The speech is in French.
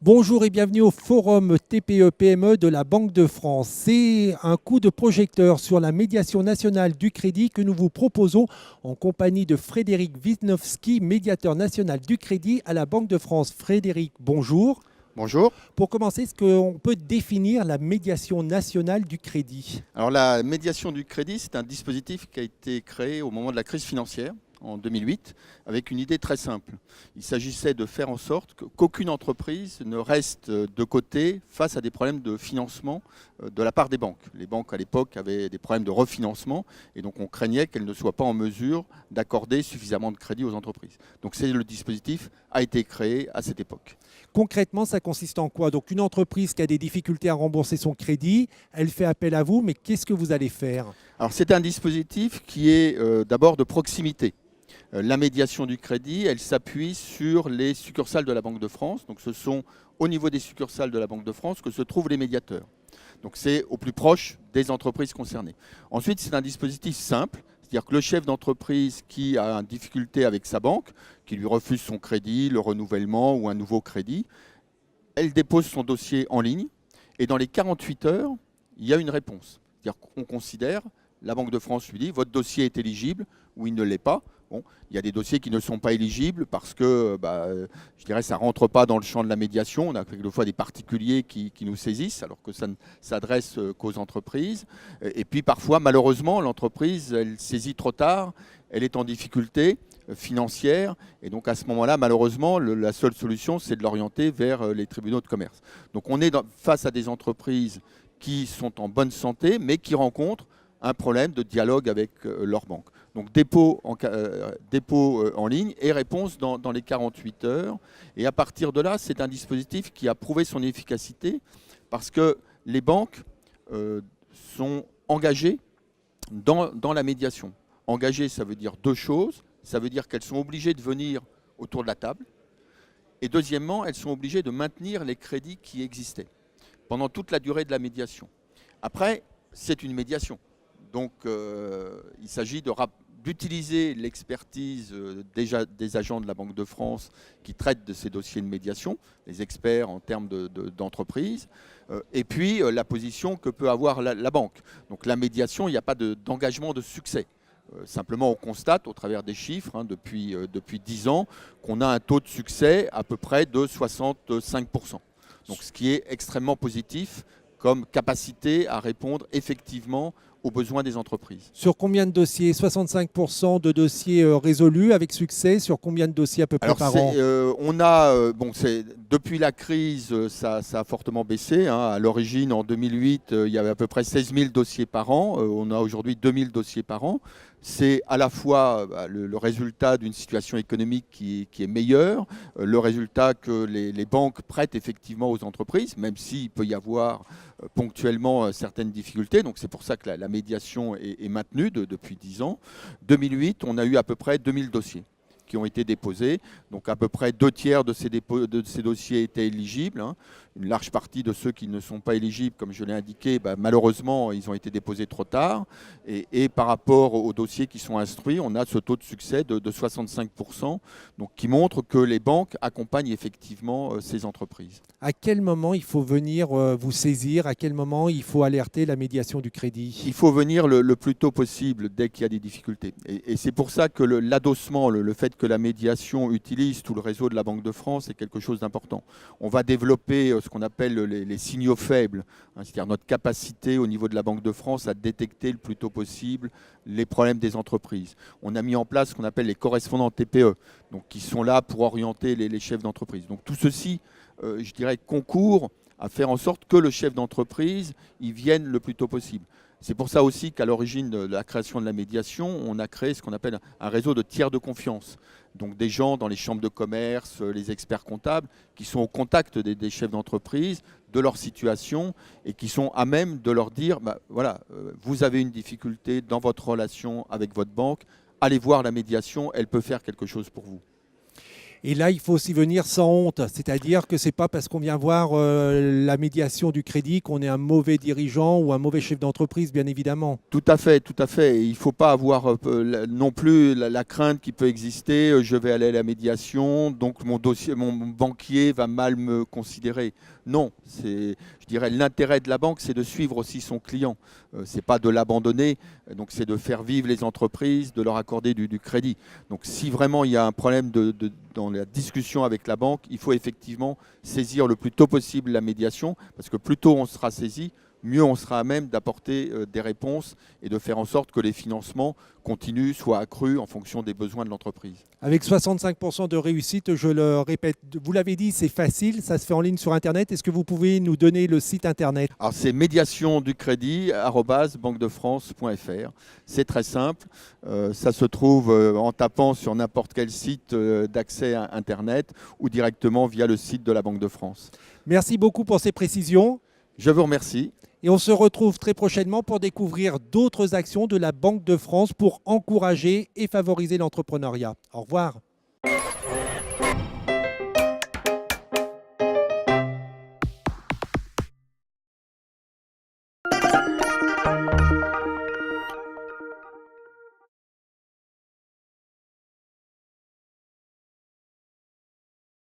Bonjour et bienvenue au forum TPE-PME de la Banque de France. C'est un coup de projecteur sur la médiation nationale du crédit que nous vous proposons en compagnie de Frédéric Wisnowski, médiateur national du crédit à la Banque de France. Frédéric, bonjour. Bonjour. Pour commencer, est-ce qu'on peut définir la médiation nationale du crédit? Alors la médiation du crédit, c'est un dispositif qui a été créé au moment de la crise financière en 2008 avec une idée très simple. Il s'agissait de faire en sorte qu'aucune entreprise ne reste de côté face à des problèmes de financement de la part des banques. Les banques à l'époque avaient des problèmes de refinancement et donc on craignait qu'elles ne soient pas en mesure d'accorder suffisamment de crédit aux entreprises. Donc le dispositif a été créé à cette époque. Concrètement, ça consiste en quoi? Donc une entreprise qui a des difficultés à rembourser son crédit, elle fait appel à vous, mais qu'est-ce que vous allez faire? Alors c'est un dispositif qui est d'abord de proximité. La médiation du crédit, elle s'appuie sur les succursales de la Banque de France. Donc ce sont au niveau des succursales de la Banque de France que se trouvent les médiateurs. Donc c'est au plus proche des entreprises concernées. Ensuite, c'est un dispositif simple, c'est-à-dire que le chef d'entreprise qui a une difficulté avec sa banque, qui lui refuse son crédit, le renouvellement ou un nouveau crédit, elle dépose son dossier en ligne et dans les 48 heures, il y a une réponse. C'est-à-dire qu'on considère, la Banque de France lui dit, votre dossier est éligible ou il ne l'est pas. Bon, il y a des dossiers qui ne sont pas éligibles parce que, je dirais, ça ne rentre pas dans le champ de la médiation. On a quelquefois des particuliers qui nous saisissent alors que ça ne s'adresse qu'aux entreprises. Et puis parfois, malheureusement, l'entreprise, elle saisit trop tard, elle est en difficulté financière. Et donc à ce moment-là, malheureusement, la seule solution, c'est de l'orienter vers les tribunaux de commerce. Donc on est face à des entreprises qui sont en bonne santé, mais qui rencontrent un problème de dialogue avec leur banque. Donc dépôt en ligne et réponse dans les 48 heures. Et à partir de là, c'est un dispositif qui a prouvé son efficacité parce que les banques sont engagées dans la médiation. Engagées, ça veut dire deux choses. Ça veut dire qu'elles sont obligées de venir autour de la table. Et deuxièmement, elles sont obligées de maintenir les crédits qui existaient pendant toute la durée de la médiation. Après, c'est une médiation. Donc, il s'agit d'utiliser l'expertise des agents de la Banque de France qui traitent de ces dossiers de médiation, les experts en termes d'entreprise, et puis la position que peut avoir la banque. Donc la médiation, il n'y a pas d'engagement de succès. Simplement, on constate au travers des chiffres depuis 10 ans qu'on a un taux de succès à peu près de 65%. Donc ce qui est extrêmement positif comme capacité à répondre effectivement aux besoins des entreprises. Sur combien de dossiers? 65% de dossiers résolus avec succès. Sur combien de dossiers à peu près par an? Depuis la crise, ça a fortement baissé. À l'origine, en 2008, il y avait à peu près 16 000 dossiers par an. On a aujourd'hui 2 000 dossiers par an. C'est à la fois le résultat d'une situation économique qui est meilleure, le résultat que les banques prêtent effectivement aux entreprises, même s'il peut y avoir ponctuellement certaines difficultés. Donc c'est pour ça que la médiation est maintenue depuis 10 ans. 2008, on a eu à peu près 2000 dossiers qui ont été déposés. Donc à peu près 2/3 de ces dossiers étaient éligibles. Une large partie de ceux qui ne sont pas éligibles, comme je l'ai indiqué, malheureusement, ils ont été déposés trop tard. Et par rapport aux dossiers qui sont instruits, on a ce taux de succès de 65%, donc qui montre que les banques accompagnent effectivement ces entreprises. À quel moment il faut venir vous saisir? À quel moment il faut alerter la médiation du crédit? Il faut venir le plus tôt possible dès qu'il y a des difficultés. Et c'est pour ça que l'adossement, le fait que la médiation utilise tout le réseau de la Banque de France est quelque chose d'important. On va développer ce qu'on appelle les signaux faibles, c'est-à-dire notre capacité au niveau de la Banque de France à détecter le plus tôt possible les problèmes des entreprises. On a mis en place ce qu'on appelle les correspondants TPE, donc qui sont là pour orienter les chefs d'entreprise. Donc tout ceci, je dirais, concourt à faire en sorte que le chef d'entreprise y vienne le plus tôt possible. C'est pour ça aussi qu'à l'origine de la création de la médiation, on a créé ce qu'on appelle un réseau de tiers de confiance. Donc des gens dans les chambres de commerce, les experts comptables, qui sont au contact des chefs d'entreprise, de leur situation, et qui sont à même de leur dire, vous avez une difficulté dans votre relation avec votre banque, allez voir la médiation, elle peut faire quelque chose pour vous. Et là, il faut aussi venir sans honte. C'est-à-dire que ce n'est pas parce qu'on vient voir la médiation du crédit qu'on est un mauvais dirigeant ou un mauvais chef d'entreprise, bien évidemment. Tout à fait, tout à fait. Et il ne faut pas avoir non plus la crainte qui peut exister. Je vais aller à la médiation, donc mon dossier, mon banquier va mal me considérer. Non, je dirais l'intérêt de la banque, c'est de suivre aussi son client. C'est pas de l'abandonner. Donc c'est de faire vivre les entreprises, de leur accorder du crédit. Donc si vraiment il y a un problème dans la discussion avec la banque, il faut effectivement saisir le plus tôt possible la médiation, parce que plus tôt on sera saisi, mieux on sera à même d'apporter des réponses et de faire en sorte que les financements continuent, soient accrus en fonction des besoins de l'entreprise. Avec 65% de réussite, je le répète, vous l'avez dit, c'est facile, ça se fait en ligne sur Internet. Est-ce que vous pouvez nous donner le site Internet? Alors c'est médiationducrédit@banquedefrance.fr. C'est très simple. Ça se trouve en tapant sur n'importe quel site d'accès à Internet ou directement via le site de la Banque de France. Merci beaucoup pour ces précisions. Je vous remercie. Et on se retrouve très prochainement pour découvrir d'autres actions de la Banque de France pour encourager et favoriser l'entrepreneuriat. Au revoir.